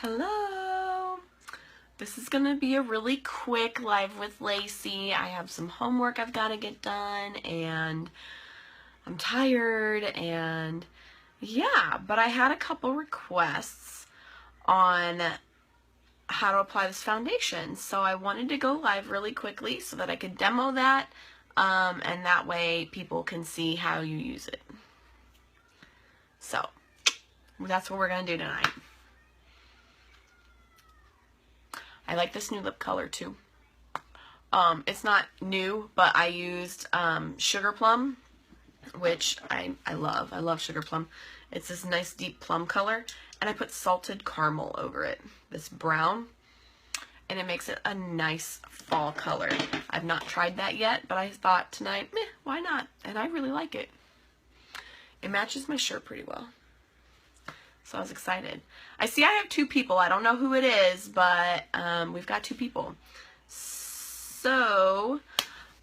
Hello! This is gonna be a really quick live with Lacey. I have some homework I've got to get done and I'm tired and yeah, but I had a couple requests on how to apply this foundation. So I wanted to go live really quickly so that I could demo that and that way people can see how you use it. So that's what we're gonna do tonight. I like this new lip color too. It's not new, but I used Sugar Plum, which I love. I love Sugar Plum. It's this nice deep plum color, and I put Salted Caramel over it, this brown, and it makes it a nice fall color. I've not tried that yet, but I thought tonight, why not? And I really like it. It matches my shirt pretty well. So I was excited. I see I have two people. I don't know who it is, but we've got two people. So,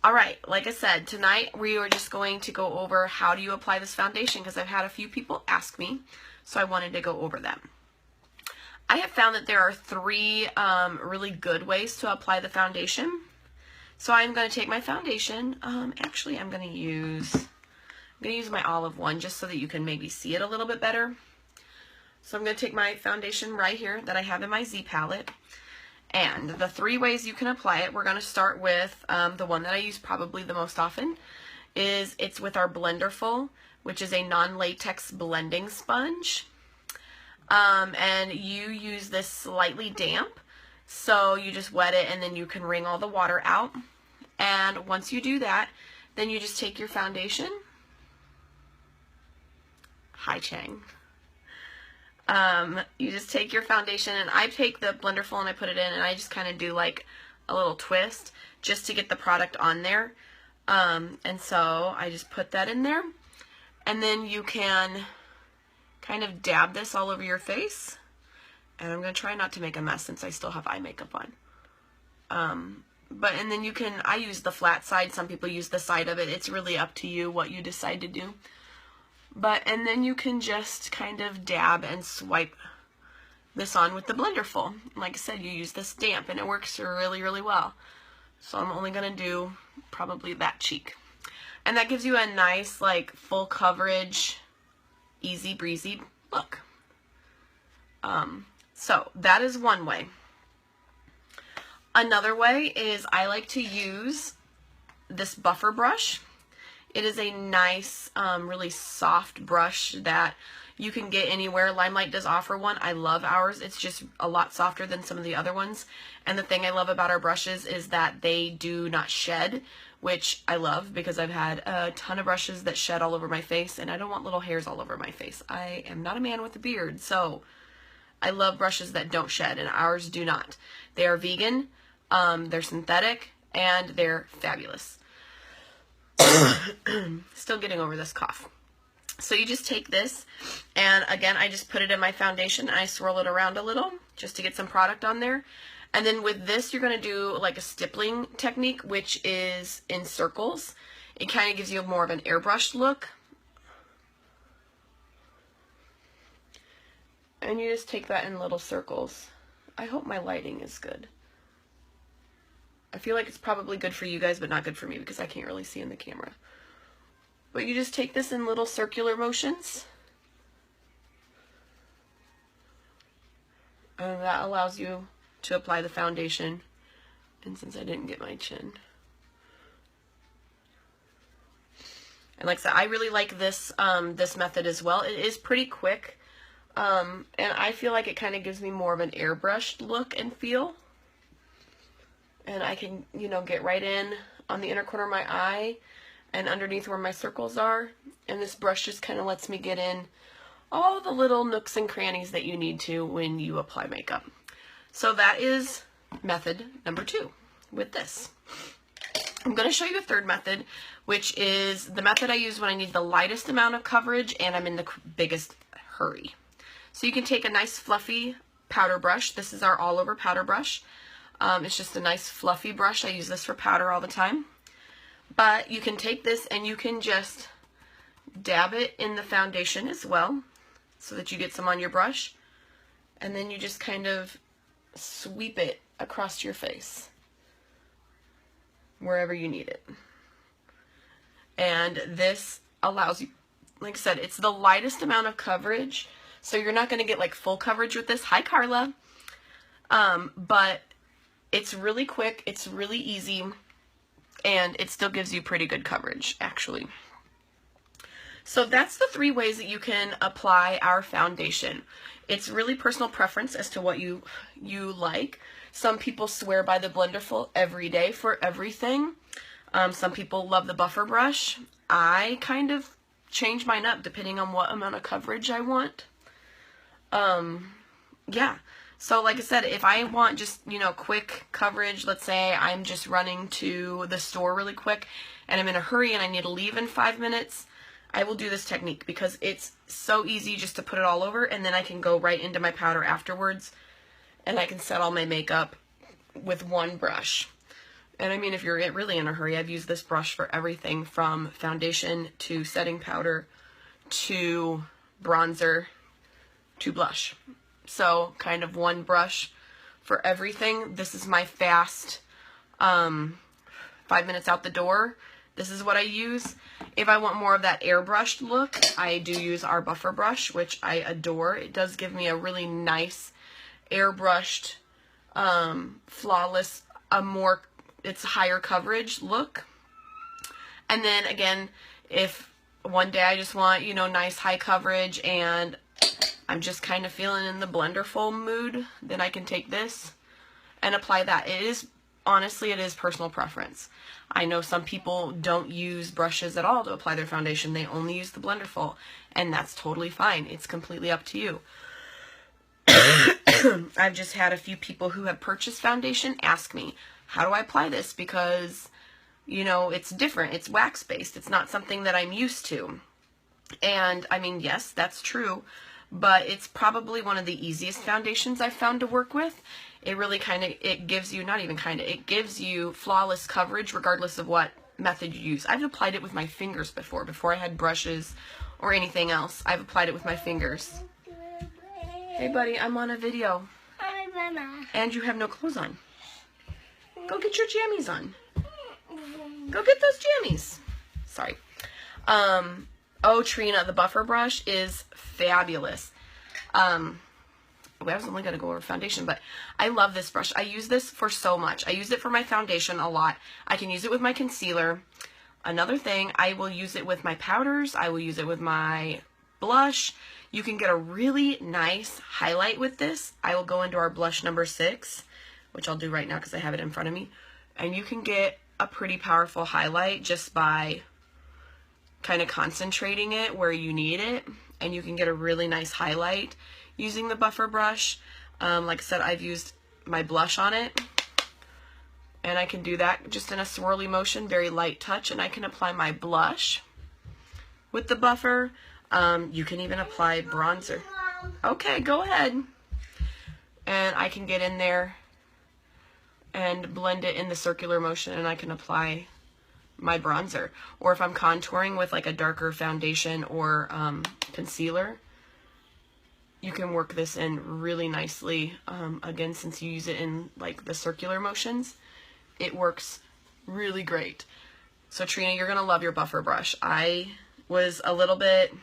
all right, like I said, tonight we are just going to go over how do you apply this foundation because I've had a few people ask me, so I wanted to go over them. I have found that there are three really good ways to apply the foundation. So I'm going to take my foundation. Actually, I'm going to use my olive one just so that you can maybe see it a little bit better. So I'm going to take my foundation right here that I have in my Z palette, and the three ways you can apply it, we're going to start with the one that I use probably the most often, it's with our Blenderful, which is a non-latex blending sponge, and you use this slightly damp, so you just wet it and then you can wring all the water out, and once you do that, then you just take your foundation, hi Chang. You just take your foundation, and I take the Blenderful and I put it in, and I just kind of do like a little twist just to get the product on there. And so I just put that in there, and then you can kind of dab this all over your face. And I'm going to try not to make a mess since I still have eye makeup on. And then you can, I use the flat side. Some people use the side of it. It's really up to you what you decide to do. And then you can just kind of dab and swipe this on with the Blenderful. Like I said, you use this damp and it works really, really well. So I'm only going to do probably that cheek. And that gives you a nice, like, full coverage, easy breezy look. So that is one way. Another way is I like to use this buffer brush. It is a nice, really soft brush that you can get anywhere. Limelight does offer one. I love ours. It's just a lot softer than some of the other ones. And the thing I love about our brushes is that they do not shed, which I love because I've had a ton of brushes that shed all over my face, and I don't want little hairs all over my face. I am not a man with a beard, so I love brushes that don't shed, and ours do not. They are vegan, they're synthetic, and they're fabulous. Still getting over this cough. So you just take this, and again, I just put it in my foundation. I swirl it around a little just to get some product on there. And then with this, you're going to do like a stippling technique, which is in circles. It kind of gives you more of an airbrushed look. And you just take that in little circles. I hope my lighting is good. I feel like it's probably good for you guys, but not good for me because I can't really see in the camera. But you just take this in little circular motions. And that allows you to apply the foundation. And since I didn't get my chin. And like I said, I really like this this method as well. It is pretty quick. And I feel like it kind of gives me more of an airbrushed look and feel. And I can, you know, get right in on the inner corner of my eye and underneath where my circles are. And this brush just kind of lets me get in all the little nooks and crannies that you need to when you apply makeup. So that is method number 2 with this. I'm going to show you a third method, which is the method I use when I need the lightest amount of coverage and I'm in the biggest hurry. So you can take a nice fluffy powder brush. This is our all over powder brush. It's just a nice fluffy brush. I use this for powder all the time. But you can take this and you can just dab it in the foundation as well so that you get some on your brush. And then you just kind of sweep it across your face, wherever you need it. And this allows you, like I said, it's the lightest amount of coverage, so you're not going to get like full coverage with this. Hi, Carla. But it's really quick, it's really easy, and it still gives you pretty good coverage, actually. So that's the 3 ways that you can apply our foundation. It's really personal preference as to what you like. Some people swear by the Blenderful every day for everything. Some people love the buffer brush. I kind of change mine up depending on what amount of coverage I want. Yeah. So like I said, if I want just, you know, quick coverage, let's say I'm just running to the store really quick and I'm in a hurry and I need to leave in 5 minutes, I will do this technique because it's so easy just to put it all over, and then I can go right into my powder afterwards and I can set all my makeup with one brush. And I mean, if you're really in a hurry, I've used this brush for everything from foundation to setting powder to bronzer to blush. So kind of one brush for everything. This is my fast 5 minutes out the door. This is what I use. If I want more of that airbrushed look, I do use our buffer brush, which I adore. It does give me a really nice airbrushed, flawless, it's higher coverage look. And then again, if one day I just want, you know, nice high coverage and I'm just kind of feeling in the Blenderful mood, then I can take this and apply that. Honestly, it is personal preference. I know some people don't use brushes at all to apply their foundation. They only use the Blenderful, and that's totally fine. It's completely up to you. I've just had a few people who have purchased foundation ask me, how do I apply this? Because, you know, it's different. It's wax-based. It's not something that I'm used to. And, I mean, yes, that's true, but it's probably one of the easiest foundations I've found to work with. It really it gives you, it gives you flawless coverage regardless of what method you use. I've applied it with my fingers before I had brushes or anything else. I've applied it with my fingers. Hey buddy, I'm on a video. Hi, Mama. And you have no clothes on. Go get your jammies on. Go get those jammies. Sorry. Oh, Trina, the buffer brush is fabulous. I was only going to go over foundation, but I love this brush. I use this for so much. I use it for my foundation a lot. I can use it with my concealer. Another thing, I will use it with my powders. I will use it with my blush. You can get a really nice highlight with this. I will go into our blush number 6, which I'll do right now because I have it in front of me. And you can get a pretty powerful highlight just by kind of concentrating it where you need it. And you can get a really nice highlight using the buffer brush. Like I said, I've used my blush on it, and I can do that just in a swirly motion, very light touch, and I can apply my blush with the buffer. You can even apply bronzer. Okay, go ahead. And I can get in there and blend it in the circular motion, and I can apply my bronzer. Or if I'm contouring with like a darker foundation or concealer, you can work this in really nicely. Again, since you use it in like the circular motions, it works really great. So Trina, you're gonna love your buffer brush. I was a little bit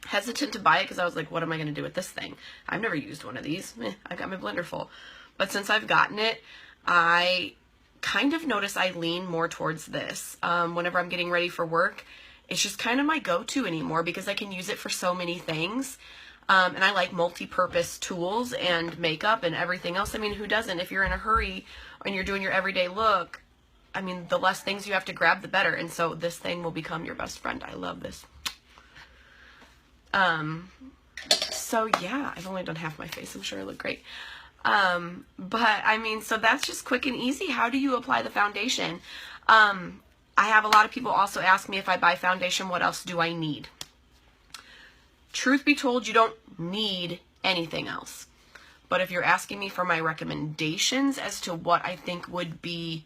hesitant to buy it because I was like, what am I gonna do with this thing? I've never used one of these. I got my Blenderful. But since I've gotten it, I kind of notice I lean more towards this. Whenever I'm getting ready for work, it's just kind of my go-to anymore because I can use it for so many things. And I like multi-purpose tools and makeup and everything else. I mean, who doesn't? If you're in a hurry and you're doing your everyday look, I mean, the less things you have to grab, the better. And so this thing will become your best friend. I love this. So yeah, I've only done half my face. I'm sure I look great. But I mean, so that's just quick and easy. How do you apply the foundation? I have a lot of people also ask me if I buy foundation, what else do I need? Truth be told, you don't need anything else. But if you're asking me for my recommendations as to what I think would be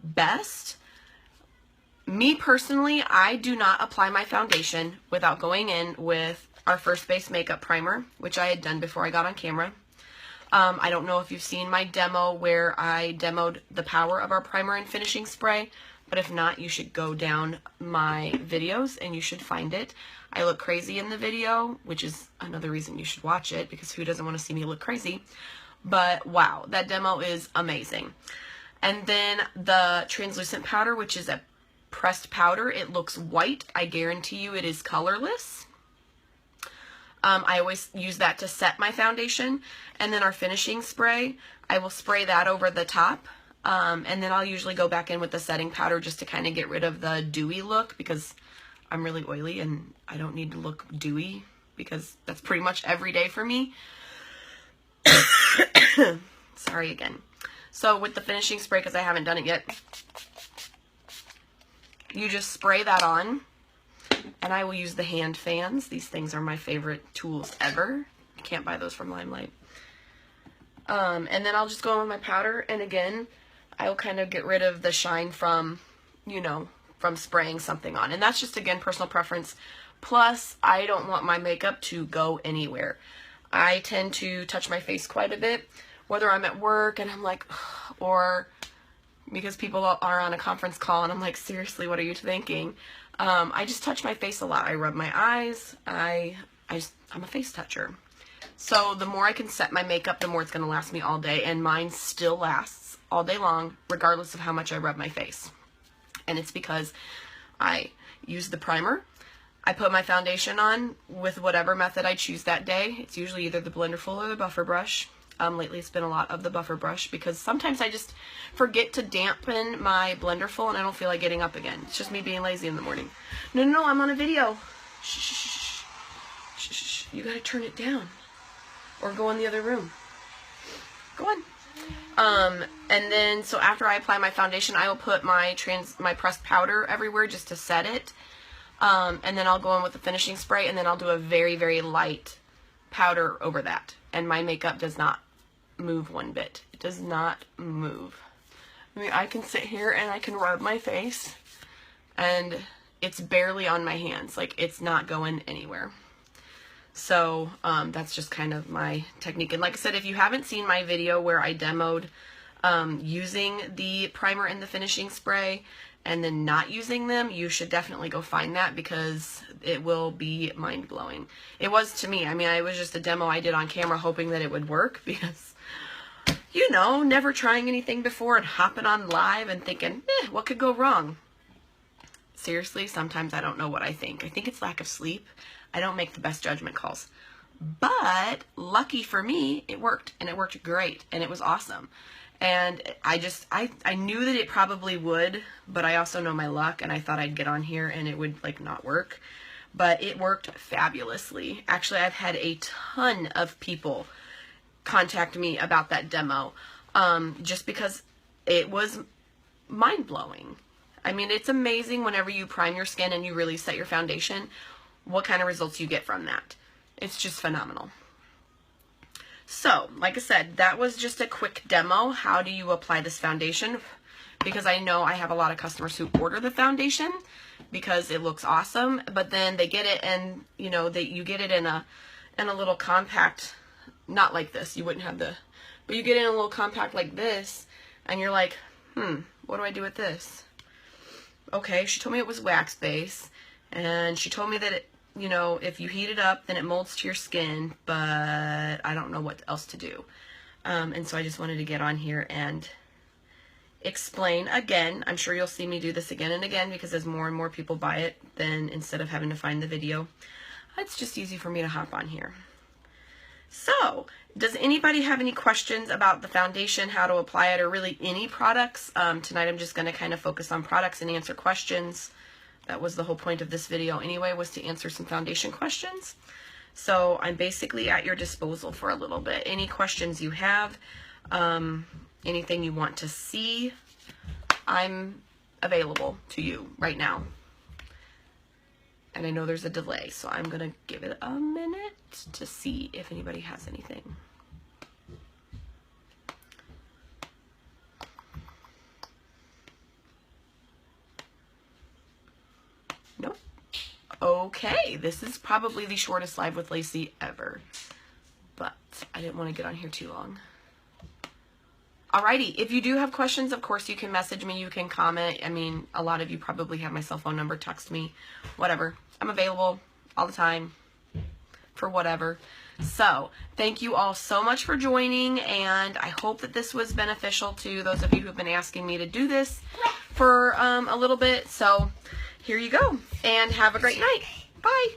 best, me personally, I do not apply my foundation without going in with our First Base Makeup Primer, which I had done before I got on camera. I don't know if you've seen my demo where I demoed the power of our primer and finishing spray, but if not, you should go down my videos and you should find it. I look crazy in the video, which is another reason you should watch it, because who doesn't want to see me look crazy? But wow, that demo is amazing. And then the translucent powder, which is a pressed powder, it looks white. I guarantee you it is colorless. I always use that to set my foundation. And then our finishing spray, I will spray that over the top. And then I'll usually go back in with the setting powder just to kind of get rid of the dewy look, because I'm really oily and I don't need to look dewy, because that's pretty much every day for me. Sorry again. So with the finishing spray, because I haven't done it yet, you just spray that on, and I will use the hand fans. These things are my favorite tools ever. You can't buy those from Limelight. And then I'll just go in with my powder, and again, I'll kind of get rid of the shine from, you know, from spraying something on. And that's just, again, personal preference. Plus, I don't want my makeup to go anywhere. I tend to touch my face quite a bit, whether I'm at work and I'm like, or because people are on a conference call and I'm like, seriously, what are you thinking? I just touch my face a lot. I rub my eyes. I'm a face toucher. So the more I can set my makeup, the more it's going to last me all day. And mine still lasts all day long, regardless of how much I rub my face. And it's because I use the primer. I put my foundation on with whatever method I choose that day. It's usually either the Blenderful or the buffer brush. Lately it's been a lot of the buffer brush, because sometimes I just forget to dampen my Blenderful and I don't feel like getting up again. It's just me being lazy in the morning. No, I'm on a video. Shh, shh, shh, shh, shh. You gotta turn it down. Or go in the other room. Go on. And then, so after I apply my foundation, I will put my pressed powder everywhere just to set it. And then I'll go in with the finishing spray, and then I'll do a very, very light powder over that. And my makeup does not move one bit. It does not move. I mean, I can sit here and I can rub my face, and it's barely on my hands. Like, it's not going anywhere. So that's just kind of my technique. And like I said, if you haven't seen my video where I demoed using the primer and the finishing spray and then not using them, you should definitely go find that, because it will be mind-blowing. It was to me. I mean, it was just a demo I did on camera hoping that it would work, because, you know, never trying anything before and hopping on live and thinking, what could go wrong? Seriously, sometimes I don't know what I think. I think it's lack of sleep. I don't make the best judgment calls. But lucky for me, it worked, and it worked great, and it was awesome. And I knew that it probably would, but I also know my luck, and I thought I'd get on here and it would like not work. But it worked fabulously. Actually, I've had a ton of people contact me about that demo, just because it was mind-blowing. I mean, it's amazing whenever you prime your skin and you really set your foundation, what kind of results you get from that. It's just phenomenal. So, like I said, that was just a quick demo. How do you apply this foundation? Because I know I have a lot of customers who order the foundation because it looks awesome, but then they get it and, you know, you get it in a little compact, not like this, you wouldn't have but you get it in a little compact like this, and you're like, what do I do with this? Okay, she told me it was wax base, and she told me that it, you know, if you heat it up, then it molds to your skin, but I don't know what else to do. And so I just wanted to get on here and explain again. I'm sure you'll see me do this again and again, because as more and more people buy it, then instead of having to find the video, it's just easy for me to hop on here. So, does anybody have any questions about the foundation, how to apply it, or really any products? Tonight I'm just going to kind of focus on products and answer questions. That was the whole point of this video anyway, was to answer some foundation questions. So I'm basically at your disposal for a little bit. Any questions you have, anything you want to see, I'm available to you right now. And I know there's a delay, so I'm going to give it a minute to see if anybody has anything. Nope. Okay, this is probably the shortest live with Lacey ever, but I I didn't want to get on here too long. Alrighty, if you do have questions, of course you can message me, you can comment. I mean, a lot of you probably have my cell phone number, text me, whatever. I'm available all the time for whatever. So, thank you all so much for joining, and I hope that this was beneficial to those of you who have been asking me to do this for a little bit. So, here you go, and have a great night. Bye.